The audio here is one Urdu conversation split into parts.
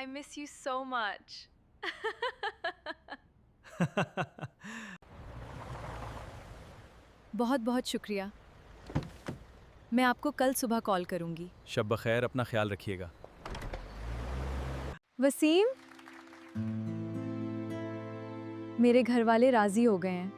I miss you so much. بہت بہت شکریہ. میں آپ کو کل صبح کال کروں گی. شب بخیر، اپنا خیال رکھیے گا. وسیم، میرے گھر والے راضی ہو گئے ہیں.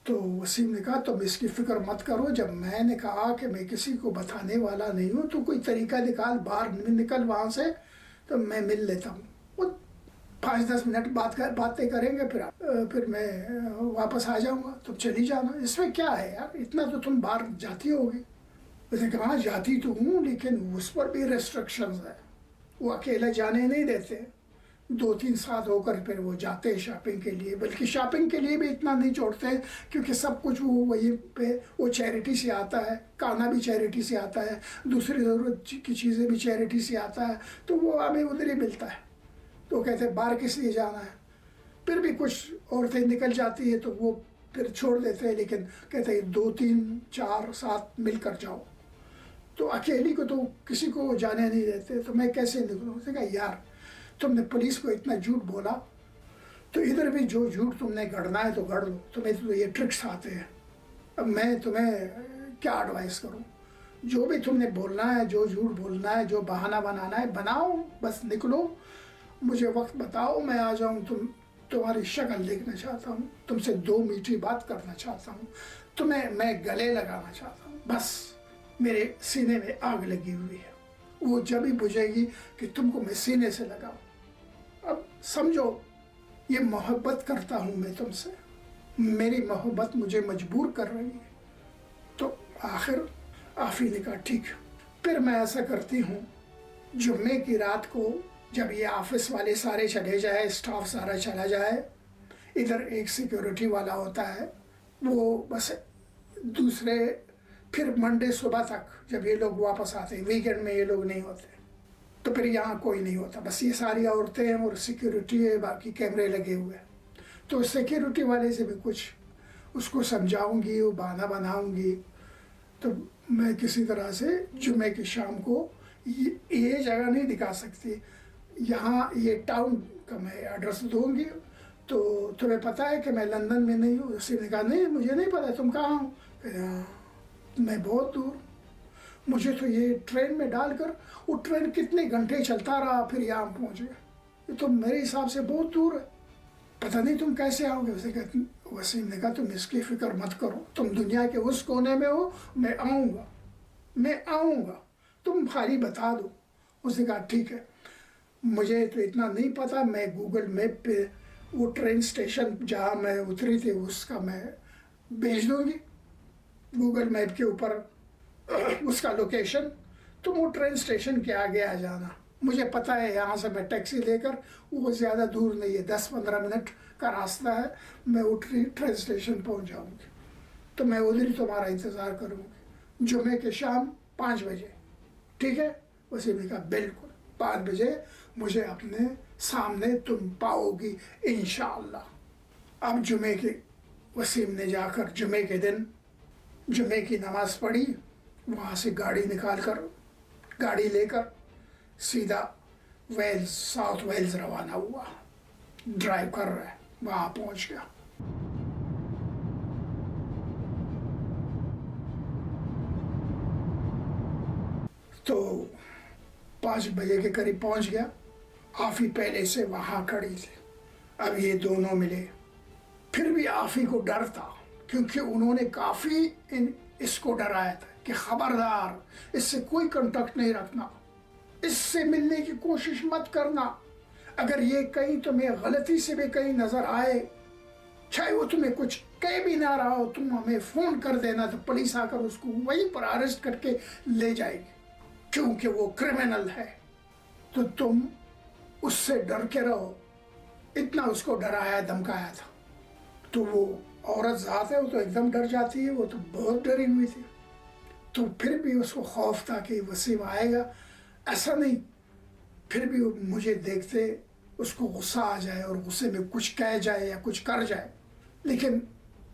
تو وسیم نے کہا تم اس کی فکر مت کرو. جب میں نے کہا کہ میں کسی کو بتانے والا نہیں ہوں تو کوئی طریقہ نکال، باہر نکل وہاں سے تو میں مل لیتا ہوں. وہ 5-10 منٹ باتیں کریں گے، پھر میں واپس آ جاؤں گا. تم چلی جانا، اس میں کیا ہے یار، اتنا تو تم باہر جاتی ہوگی. اس نے کہا جاتی تو ہوں لیکن اس پر بھی ریسٹرکشنز ہیں. وہ اکیلے جانے نہیں دیتے. 2-3 ساتھ ہو کر پھر وہ جاتے ہیں شاپنگ کے لیے، بلکہ شاپنگ کے لیے بھی اتنا نہیں چھوڑتے ہیں کیونکہ سب کچھ وہ وہیں پہ وہ چیریٹی سے آتا ہے. کھانا بھی چیریٹی سے آتا ہے، دوسری ضرورت کی چیزیں بھی چیریٹی سے آتا ہے، تو وہ ہمیں ادھر ہی ملتا ہے. تو کہتے ہیں باہر کس لیے جانا ہے. پھر بھی کچھ عورتیں نکل جاتی ہیں تو وہ پھر چھوڑ دیتے ہیں، لیکن کہتے ہیں 2-3-4 ساتھ مل کر جاؤ. تو اکیلی کو تو کسی کو جانے نہیں دیتے. تو میں کیسے نکلوں؟ اس نے کہا یار تم نے پولیس کو اتنا جھوٹ بولا تو ادھر بھی جو جھوٹ تم نے گڑنا ہے تو گڑ لو. تمہیں تو یہ ٹرکس آتے ہیں. اب میں تمہیں کیا ایڈوائز کروں؟ جو بھی تم نے بولنا ہے، جو جھوٹ بولنا ہے، جو بہانہ بنانا ہے بناؤ، بس نکلو. مجھے وقت بتاؤ، میں آ جاؤں. تمہاری شکل دیکھنا چاہتا ہوں، تم سے 2 میٹھی بات کرنا چاہتا ہوں، تمہیں میں گلے لگانا چاہتا ہوں. بس میرے سینے میں آگ لگی ہوئی ہے، وہ جب ہی بجھے گی کہ تم کو میں سینے سے لگاؤں. اب سمجھو یہ محبت کرتا ہوں میں تم سے، میری محبت مجھے مجبور کر رہی ہے. تو آخر آفی نے کہا ٹھیک. پھر میں ایسا کرتی ہوں، جمعے کی رات کو جب یہ آفس والے سارے چلے جائے، اسٹاف سارا چلا جائے، ادھر ایک سیکیورٹی والا ہوتا ہے، وہ بس دوسرے پھر منڈے صبح تک جب یہ لوگ واپس آتے ہیں، ویکینڈ میں یہ لوگ نہیں ہوتے، تو پھر یہاں کوئی نہیں ہوتا، بس یہ ساری عورتیں ہیں اور سیکیورٹی ہے، باقی کیمرے لگے ہوئے ہیں. تو سیکیورٹی والے سے بھی کچھ اس کو سمجھاؤں گی، وہ بہانہ بناؤں گی. تو میں کسی طرح سے جمعے کی شام کو یہ جگہ نہیں دکھا سکتی، یہاں یہ ٹاؤن کا میں ایڈریس دوں گی. تو تمہیں پتہ ہے کہ میں لندن میں نہیں ہوں؟ اسی نے کہا نہیں مجھے نہیں پتہ تم کہاں ہو. میں بہت دور. مجھے تو یہ ٹرین میں ڈال کر وہ ٹرین کتنے گھنٹے چلتا رہا پھر یہاں پہنچ گیا. یہ تو میرے حساب سے بہت دور ہے، پتہ نہیں تم کیسے آؤ گے. وسیم نے کہا تم اس کی فکر مت کرو، تم دنیا کے اس کونے میں ہو، میں آؤں گا، تم خالی بتا دو. اس نے کہا ٹھیک ہے. مجھے تو اتنا نہیں پتا، میں گوگل میپ پہ وہ ٹرین اسٹیشن جہاں میں اتری تھی اس کا میں بھیج دوں گی، گوگل میپ کے اوپر اس کا لوکیشن. تم وہ ٹرین اسٹیشن کے آگے آ جانا. مجھے پتہ ہے یہاں سے میں ٹیکسی لے کر، وہ زیادہ دور نہیں ہے، 10-15 منٹ کا راستہ ہے، میں وہ ٹرین اسٹیشن پہنچ جاؤں گی. تو میں ادھر ہی تمہارا انتظار کروں گی جمعے کے شام 5 بجے. ٹھیک ہے؟ وسیم نے کہا بالکل 5 بجے مجھے اپنے سامنے تم پاؤ گی انشاءاللہ. اب وسیم نے جا کر جمعے کے دن جمعے کی نماز پڑھی، وہاں سے گاڑی لے کر سیدھا ساؤتھ ویلز روانہ ہوا. ڈرائیو کر رہا ہے، وہاں پہنچ گیا. تو 5 بجے کے قریب پہنچ گیا. آفی پہلے سے وہاں کھڑی تھی. اب یہ دونوں ملے. پھر بھی آفی کو ڈر تھا کیونکہ انہوں نے کافی اس کو ڈرایا تھا کہ خبردار اس سے کوئی کنٹیکٹ نہیں رکھنا، اس سے ملنے کی کوشش مت کرنا. اگر یہ کہیں تمہیں غلطی سے بھی کہیں نظر آئے، چاہے وہ تمہیں کچھ کہہ بھی نہ رہا ہو، تم ہمیں فون کر دینا تو پولیس آ کر اس کو وہیں پر اریسٹ کر کے لے جائے گی کیونکہ وہ کرمنل ہے. تو تم اس سے ڈر کے رہو. اتنا اس کو ڈرایا دھمکایا تھا. تو وہ عورت ذات ہے، وہ تو ایک دم ڈر جاتی ہے، وہ تو بہت ڈری ہوئی تھی. تو پھر بھی اس کو خوف تھا کہ وسیم آئے گا. ایسا نہیں، پھر بھی مجھے دیکھتے اس کو غصہ آ جائے اور غصے میں کچھ کہہ جائے یا کچھ کر جائے. لیکن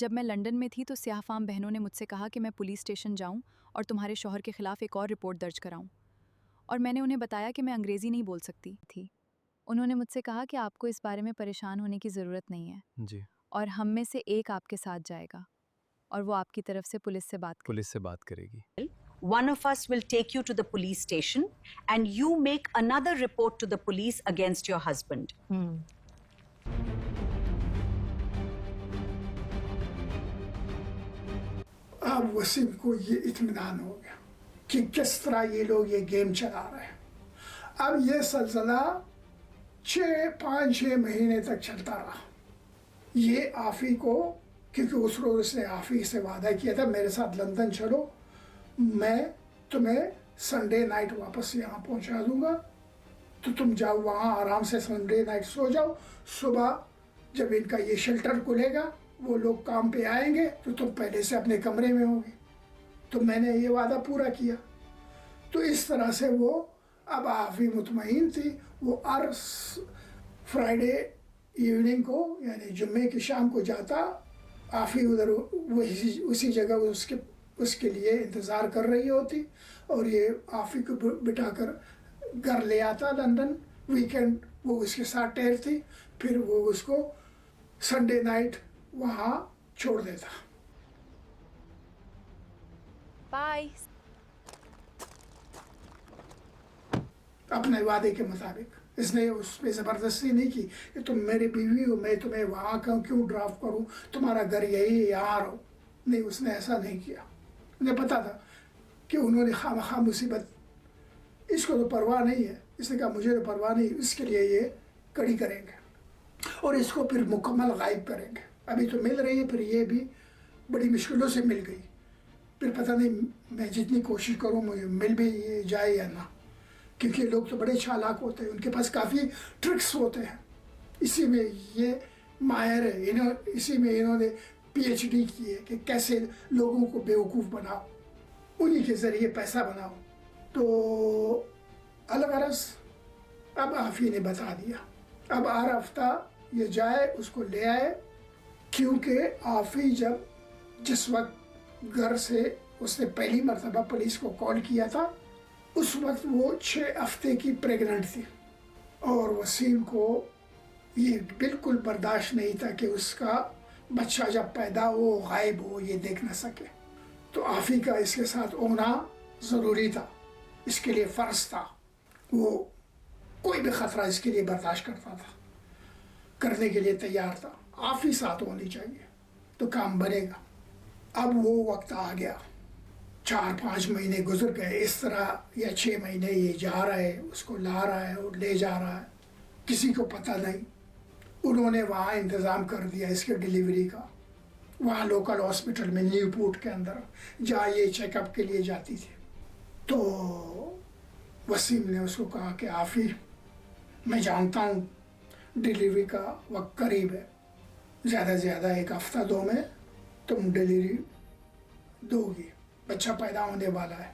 جب میں لندن میں تھی تو سیاہ فام بہنوں نے مجھ سے کہا کہ میں پولیس اسٹیشن جاؤں اور تمہارے شوہر کے خلاف ایک اور رپورٹ درج کراؤں، اور میں نے انہیں بتایا کہ میں انگریزی نہیں بول سکتی تھی۔ انہوں نے مجھ سے کہا کہ آپ کو اس بارے میں پریشان ہونے کی ضرورت نہیں ہے، جی، اور ہم میں سے ایک آپ کے ساتھ جائے گا اور وہ آپ کی طرف سے پولیس سے بات کرے۔ پولیس سے بات کرے گی۔ One of us will take you to the police station and you make another report to the police against your husband. اب وسیم کو یہ اطمینان ہو گیا کہ کس طرح یہ لوگ یہ گیم چلا رہے ہیں۔ اب یہ سلسلہ 5-6 مہینے تک چلتا رہا۔ یہ آفی کو، کیونکہ اس روز اس نے آفی سے وعدہ کیا تھا میرے ساتھ لندن چلو، میں تمہیں سنڈے نائٹ واپس یہاں پہنچا دوں گا، تو تم جاؤ وہاں آرام سے سنڈے نائٹ سو جاؤ، صبح جب ان کا یہ شیلٹر کھلے گا وہ لوگ کام پہ آئیں گے تو تم پہلے سے اپنے کمرے میں ہوگے۔ تو میں نے یہ وعدہ پورا کیا۔ تو اس طرح سے وہ اب آفی مطمئن تھی۔ وہ ہر فرائیڈے ایوننگ کو، یعنی جمعے کی شام کو جاتا، آفی ادھر اسی جگہ اس کے لیے انتظار کر رہی ہوتی، اور یہ آفی کو بٹھا کر گھر لے آتا لندن۔ ویکینڈ وہ اس کے ساتھ ٹہرتی، پھر وہ اس کو سنڈے نائٹ وہاں چھوڑ دیتا۔ بائے۔ اپنے وعدے کے مطابق اس نے اس پہ زبردستی نہیں کی کہ تم میری بیوی ہو، میں تمہیں وہاں کیوں ڈراپ کروں، تمہارا گھر یہی ہے، یہاں رہو۔ نہیں، اس نے ایسا نہیں کیا۔ مجھے پتا تھا کہ انہوں نے خواہ مصیبت، اس کو تو پرواہ نہیں ہے، اس نے کہا مجھے تو پرواہ نہیں، اس کے لیے یہ کڑی کریں گے اور اس کو پھر مکمل غائب کریں گے۔ ابھی تو مل رہی ہے، پھر یہ بھی بڑی مشکلوں سے مل گئی، پھر پتہ نہیں میں جتنی کوشش کروں مجھے مل بھی جائے یا نہ، کیونکہ لوگ تو بڑے چالاک ہوتے ہیں، ان کے پاس کافی ٹرکس ہوتے ہیں۔ اسی میں یہ ماہر ہے، اسی میں انہوں نے PhD کی ہے کہ کیسے لوگوں کو بیوقوف بناؤ، انہی کے ذریعے پیسہ بناؤ۔ تو الغرض اب آفی نے بتا دیا۔ اب ہر ہفتہ یہ جائے، اس کو لے آئے، کیونکہ آفی جس وقت گھر سے اس نے پہلی مرتبہ پولیس کو کال کیا تھا، اس وقت وہ 6 ہفتے کی پریگننٹ تھی، اور وسیم کو یہ بالکل برداشت نہیں تھا کہ اس کا بچہ جب پیدا ہو غائب ہو، یہ دیکھ نہ سکے۔ تو آفی کا اس کے ساتھ ہونا ضروری تھا، اس کے لیے فرض تھا، وہ کوئی بھی خطرہ اس کے لیے برداشت کرتا تھا، کرنے کے لیے تیار تھا۔ آفی ساتھ ہونی چاہیے تو کام بنے گا۔ اب وہ وقت آ گیا، 4-5 مہینے گزر گئے اس طرح، یا 6 مہینے یہ جا رہا ہے، اس کو لا رہا ہے اور لے جا رہا ہے، کسی کو پتہ نہیں۔ انہوں نے وہاں انتظام کر دیا اس کے ڈیلیوری کا، وہاں لوکل ہاسپٹل میں نیو پورٹ کے اندر، جہاں یہ چیک اپ کے لیے جاتی تھی۔ تو وسیم نے اس کو کہا کہ آفی، میں جانتا ہوں ڈیلیوری کا وقت قریب ہے، زیادہ سے زیادہ 1 ہفتہ 2 میں تم ڈیلیوری دو گی، بچہ پیدا ہونے والا ہے،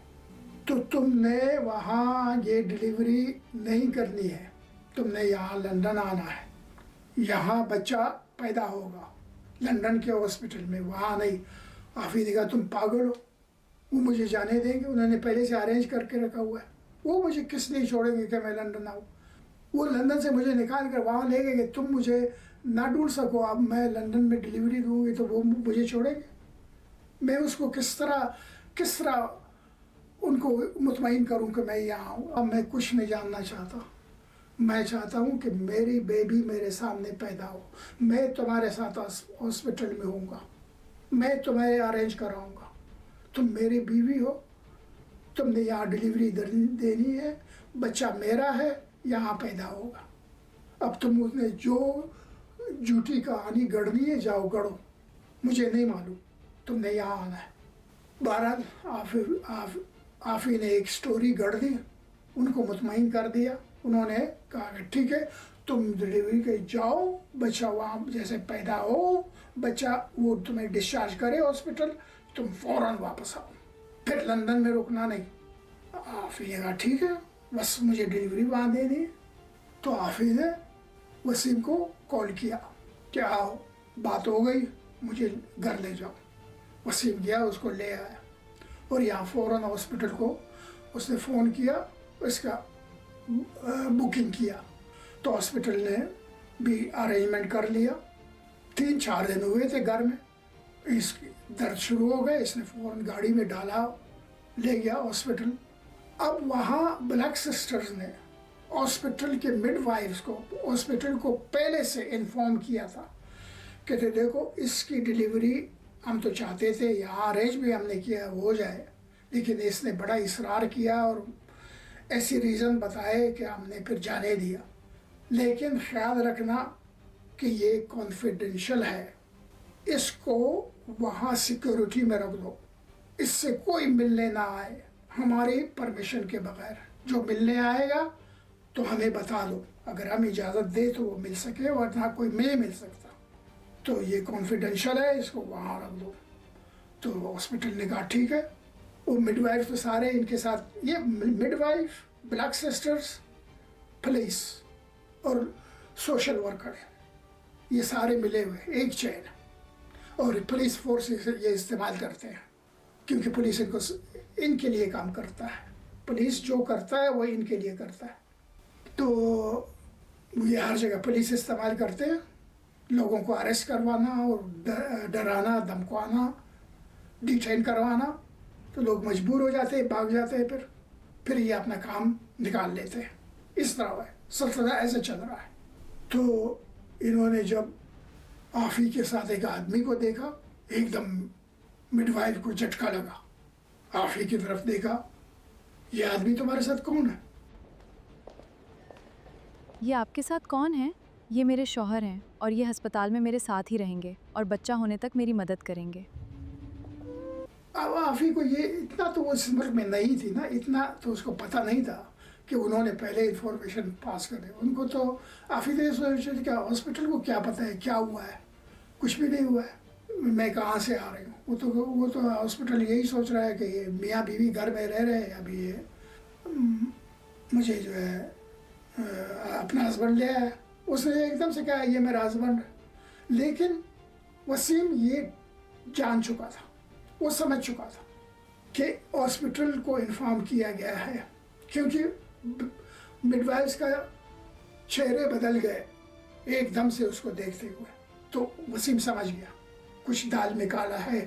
تو تم نے وہاں یہ ڈیلیوری نہیں کرنی ہے، تم نے یہاں لندن آنا ہے، یہاں بچہ پیدا ہوگا لندن کے ہاسپٹل میں، وہاں نہیں۔ آفی نے کہا تم پاگل ہو، وہ مجھے جانے دیں گے؟ انہوں نے پہلے سے ارینج کر کے رکھا ہوا ہے، وہ مجھے کس لیے چھوڑیں گے کہ میں لندن آؤں؟ وہ لندن سے مجھے نکال کر وہاں لے گئے کہ تم مجھے نہ ڈھونڈ سکو، اب میں لندن میں ڈیلیوری دوں گی تو وہ مجھے چھوڑیں گے؟ میں اس کو کس طرح ان کو مطمئن کروں کہ میں یہاں ہوں؟ اب میں کچھ نہیں جاننا چاہتا، میں چاہتا ہوں کہ میری بیبی میرے سامنے پیدا ہو، میں تمہارے ساتھ ہاسپٹل میں ہوں گا، میں تمہیں ارینج کراؤں گا، تم میری بیوی ہو، تم نے یہاں ڈیلیوری دینی ہے، بچہ میرا ہے، یہاں پیدا ہوگا۔ اب تم اس نے جو جھوٹی کہانی گڑھنی ہے جاؤ گڑھو، مجھے نہیں معلوم، تم نے یہاں آنا ہے۔ بہرحال آفی نے ایک سٹوری گڑھ دی، ان کو مطمئن کر دیا۔ انہوں نے کہا کہ ٹھیک ہے، تم ڈیلیوری کے جاؤ، بچہ وہاں جیسے پیدا ہو، بچہ وہ تمہیں ڈسچارج کرے ہاسپٹل، تم فوراً واپس آؤ، پھر لندن میں رکنا نہیں۔ آفی نے کہا ٹھیک ہے، بس مجھے ڈیلیوری وہاں دینی ہے۔ تو آفی نے وسیم کو کال کیا کہ آؤ، بات ہو گئی، مجھے گھر لے جاؤ. وسیم گیا, اس کو لے آیا اور یہاں فوراً ہاسپٹل کو اس نے فون کیا, اس کا بکنگ کیا. تو ہاسپٹل نے بھی ارینجمنٹ کر لیا. 3-4 دن ہوئے تھے گھر میں, اس کی درد شروع ہو گئے, اس نے فوراً گاڑی میں ڈالا, لے گیا ہاسپٹل. اب وہاں بلیک سسٹرز نے ہاسپٹل کے مڈ وائفز کو ہاسپٹل کو پہلے سے انفارم کیا تھا کہ دیکھو اس کی ڈیلیوری ہم تو چاہتے تھے, یہاں ارینج بھی ہم نے کیا ہو جائے, لیکن اس نے بڑا اصرار کیا اور ایسی ریزن بتائے کہ ہم نے پھر جانے دیا. لیکن خیال رکھنا کہ یہ کانفیڈینشیل ہے, اس کو وہاں سیکیورٹی میں رکھ دو, اس سے کوئی ملنے نہ آئے ہماری پرمیشن کے بغیر. جو ملنے آئے گا تو ہمیں بتا دو, اگر ہم اجازت دیں تو وہ مل سکے, ورنہ کوئی نہیں مل سکتا. تو یہ کانفیڈینشیل ہے, اس کو وہاں رکھ دو. تو ہاسپٹل نے کہا ٹھیک ہے. وہ مڈ وائف تو سارے ان کے ساتھ, یہ mid wife, black sisters, police اور سوشل ورکر, یہ سارے ملے ہوئے ایک چین. اور پولیس فورس یہ استعمال کرتے ہیں کیونکہ پولیس ان کے لیے کام کرتا ہے. پولیس جو کرتا ہے وہ ان کے لیے کرتا ہے. تو یہ ہر جگہ پولیس استعمال کرتے ہیں, لوگوں کو اریسٹ کروانا اور ڈرانا, دھمکانا, ڈیٹین کروانا. تو لوگ مجبور ہو جاتے ہیں, بھاگ جاتے ہیں, پھر یہ اپنا کام نکال لیتے ہیں. اس طرح ہے, سلسلہ ایسے چل رہا ہے. تو انہوں نے جب آفی کے ساتھ ایک آدمی کو دیکھا, ایک دم مڈ وائف کو جھٹکا لگا. آفی کی طرف دیکھا, یہ آدمی تمہارے ساتھ کون ہے؟ یہ آپ کے ساتھ کون ہے؟ یہ میرے شوہر ہیں اور یہ ہسپتال میں میرے ساتھ ہی رہیں گے اور بچہ ہونے تک میری مدد کریں گے. اب آفی کو یہ اتنا تو وہ اس ملک میں نہیں تھی نا, اتنا تو اس کو پتہ نہیں تھا کہ انہوں نے پہلے انفارمیشن پاس کر دی. ان کو تو آفی نے سوچا کہ ہاسپٹل کو کیا پتہ ہے کیا ہوا ہے, کچھ بھی نہیں ہوا ہے, میں کہاں سے آ رہی ہوں. وہ تو ہاسپٹل یہی سوچ رہا ہے کہ یہ میاں بیوی گھر میں رہ رہے ہیں, ابھی یہ مجھے جو ہے اپنا ہسبینڈ لے آیا. اس نے ایک دم سے کہا یہ میرا ہسبینڈ ہے. لیکن وسیم یہ جان چکا تھا, وہ سمجھ چکا تھا کہ ہاسپٹل کو انفارم کیا گیا ہے, کیونکہ مڈ وائفز کا چہرے بدل گئے ایک دم سے اس کو دیکھتے ہوئے. تو وسیم سمجھ گیا کچھ دال میں کالا ہے.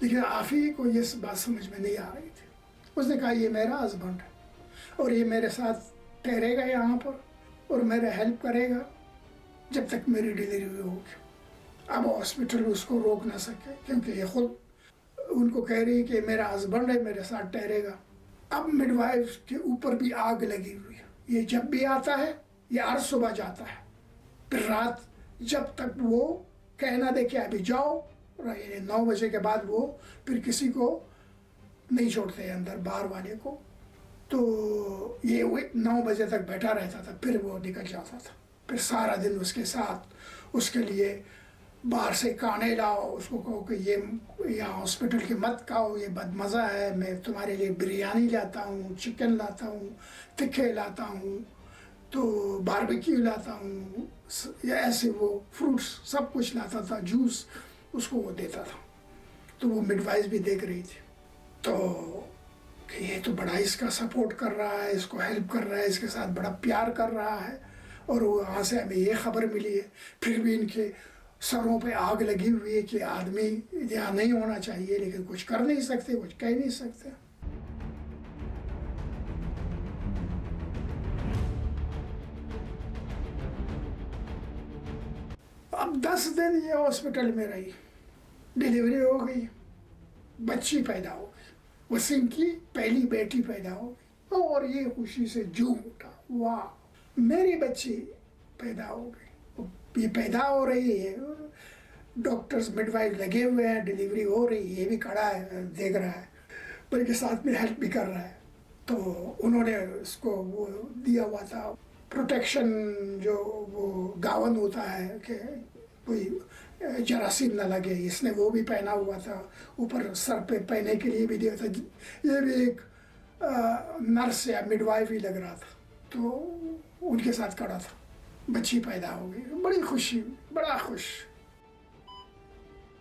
لیکن آفی کو یہ بات سمجھ میں نہیں آ رہی تھی. اس نے کہا یہ میرا ہسبینڈ ہے اور یہ میرے ساتھ ٹھہرے گا یہاں پر اور میرا ہیلپ کرے گا جب تک میری ڈیلیوری ہوگی. اب ہاسپٹل اس کو روک نہ سکے کیونکہ یہ خود ان کو کہہ رہی کہ میرا ہسبینڈ ہے, میرے ساتھ ٹھہرے گا. اب مڈ وائف کے اوپر بھی آگ لگی ہوئی ہے. یہ جب بھی آتا ہے یہ ہر صبح جاتا ہے, پھر رات جب تک وہ کہہ نہ دے کہ ابھی جاؤ, 9 بجے کے بعد وہ پھر کسی کو نہیں چھوڑتے اندر, باہر والے کو. تو یہ 9 بجے تک بیٹھا رہتا تھا, پھر وہ نکل جاتا تھا. پھر سارا دن اس کے ساتھ, اس کے لیے باہر سے کھانے لاؤ, اس کو کہو کہ یہ یہاں ہاسپٹل کے مت کھاؤ, یہ بد مزہ ہے, میں تمہارے لیے بریانی لاتا ہوں, چکن لاتا ہوں, تکھے لاتا ہوں, تو باربیکیو لاتا ہوں, یا ایسے وہ فروٹس سب کچھ لاتا تھا, جوس اس کو وہ دیتا تھا. تو وہ مڈ وائف بھی دیکھ رہی تھی. تو کہ یہ تو بڑا اس کا سپورٹ کر رہا ہے, اس کو ہیلپ کر رہا ہے, اس کے ساتھ بڑا پیار کر رہا ہے, اور وہاں سے ہمیں یہ خبر ملی ہے. پھر بھی ان کے سروں پہ آگ لگی ہوئی ہے کہ آدمی یہاں نہیں ہونا چاہیے, لیکن کچھ کر نہیں سکتے, کچھ کہہ نہیں سکتے. اب 10 دن یہ ہاسپٹل میں رہی, ڈیلیوری ہو گئی, بچی پیدا ہو گئی, وسیم کی پہلی بیٹی پیدا ہو گئی, اور یہ خوشی سے جھوم اٹھا, واہ میری بچی پیدا ہو گئی. یہ پیدا ہو رہی ہے, ڈاکٹرز مڈ وائف لگے ہوئے ہیں, ڈیلیوری ہو رہی ہے, یہ بھی کھڑا ہے دیکھ رہا ہے, بلکہ ساتھ میں ہیلپ بھی کر رہا ہے. تو انہوں نے اس کو وہ دیا ہوا تھا پروٹیکشن, جو وہ گاون ہوتا ہے کہ کوئی جراثیم نہ لگے, اس نے وہ بھی پہنا ہوا تھا, اوپر سر پہ پہننے کے لیے بھی دیا تھا. یہ بھی ایک نرس یا مڈ وائف ہی لگ رہا تھا, تو ان کے ساتھ کھڑا تھا. بچی پیدا ہو گئی, بڑی خوشی, بڑا خوش.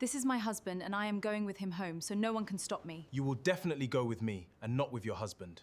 This is my husband and I am going with him home, so no one can stop me. You will definitely go with me and not with your husband.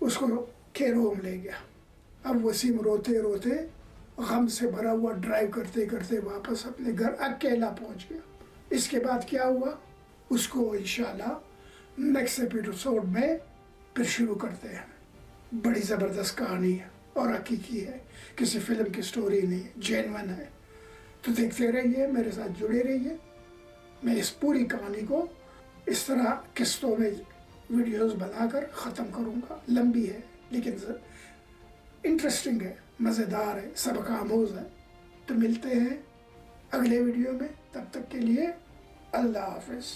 اس کو کیئر ہوم لے گیا. اب وسیم روتے روتے غم سے بھرا ہوا ڈرائیو کرتے کرتے واپس اپنے گھر اکیلا پہنچ گیا. اس کے بعد کیا ہوا اس کو انشاءاللہ نیکسٹ ایپیسوڈ میں پھر شروع کرتے ہیں. بڑی زبردست کہانی ہے اور حقیقی ہے, کسی فلم کی سٹوری نہیں, جینون ہے. تو دیکھتے رہیے, میرے ساتھ جڑے رہیے. میں اس پوری کہانی کو اس طرح قسطوں میں ویڈیوز بنا کر ختم کروں گا. لمبی ہے لیکن انٹرسٹنگ ہے, مزیدار ہے, سبق آموز ہے. تو ملتے ہیں اگلے ویڈیو میں, تب تک کے لیے اللہ حافظ.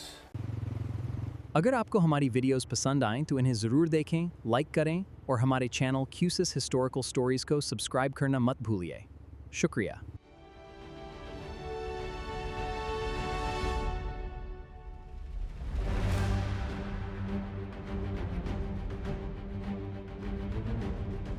اگر آپ کو ہماری ویڈیوز پسند آئیں تو انہیں ضرور دیکھیں, لائک کریں اور ہمارے چینل QSIS ہسٹوریکل سٹوریز کو سبسکرائب کرنا مت بھولیے. شکریہ.